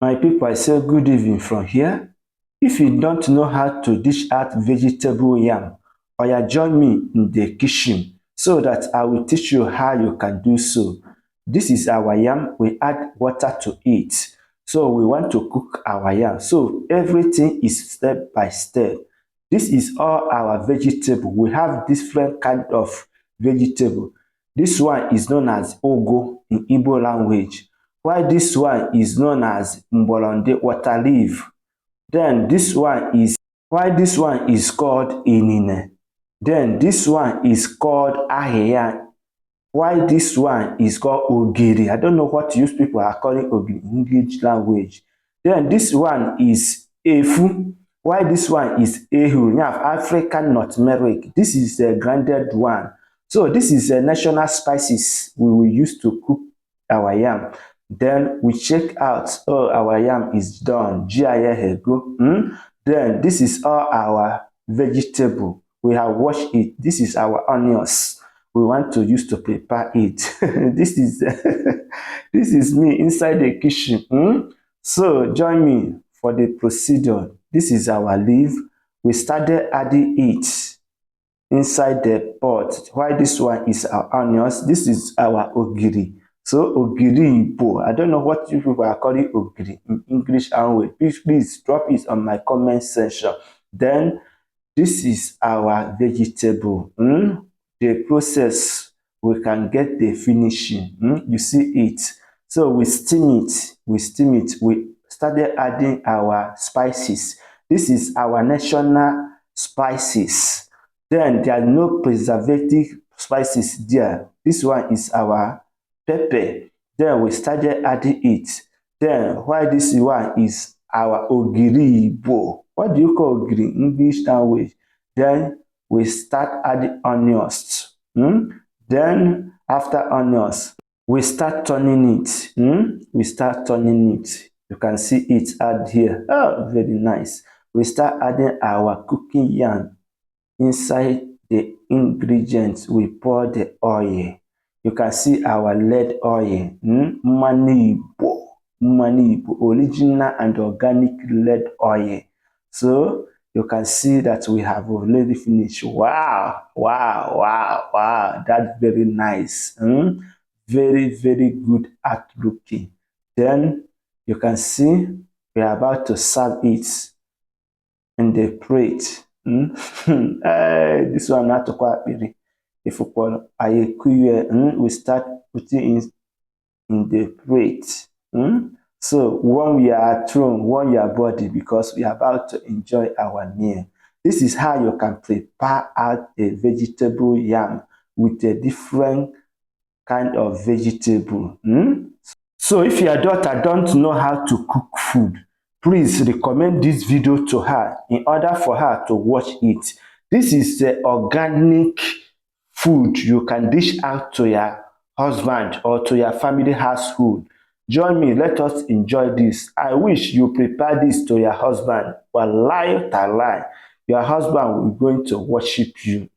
My people, I say good evening from here. If you don't know how to dish out vegetable yam, oya join me in the kitchen so that I will teach you how you can do so. This is our yam. We add water to it. So we want to cook our yam. So everything is step by step. This is all our vegetable. We have different kind of vegetable. This one is known as ugu in Igbo language, while this one is known as mbolonde water leaf. Then this one is called inine. Then this one is called ahiya. Why this one is called ogiri. I don't know what you people are calling ogiri in English language. Then this one is efu. Why this one is ehu. You have African nutmeg. This is a grounded one. So this is a national spices we will use to cook our yam. Then we check out, oh, our yam is done. Then this is all our vegetable. We have washed it. This is our onions we want to use to prepare it. this is this is me inside the kitchen. So join me for the procedure. This is our leaf. We started adding it inside the pot. Why this one is our onions. This is our ogiri. So ogiri Igbo. I don't know what you people are calling ogiri in English language. Please drop it on my comment section. Then this is our vegetable. The process we can get the finishing. You see it. So we steam it. We started adding our spices. This is our national spices. Then there are no preservative spices there. This one is our pepper. Then we started adding it. Then why this one is our ogiri Igbo. What do you call ogiri in English language? Then we start adding onions. Then after onions, we start turning it. You can see it add here. Oh, very nice. We start adding our cooking yam. Inside the ingredients, we pour the oil. You can see our lead oil. Mmanụ Igbo, original and organic lead oil. So you can see that we have already finished. Wow. That's very nice. Very, very good at looking. Then you can see we are about to serve it in the plate. This one not to quite be. If we start putting it in the plate. So warm your throne, warm your body, because we are about to enjoy our meal. This is how you can prepare out a vegetable yam with a different kind of vegetable. So if your daughter don't know how to cook food, please recommend this video to her in order for her to watch it. This is the organic food you can dish out to your husband or to your family household. Join me, let us enjoy this. I wish you prepare this to your husband. Wallahi talai, your husband will going to worship you.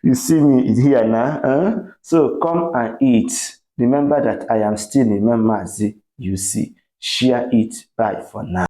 You see me here now. So come and eat. Remember that I am still a Maazi-UC. Share it. Bye for now.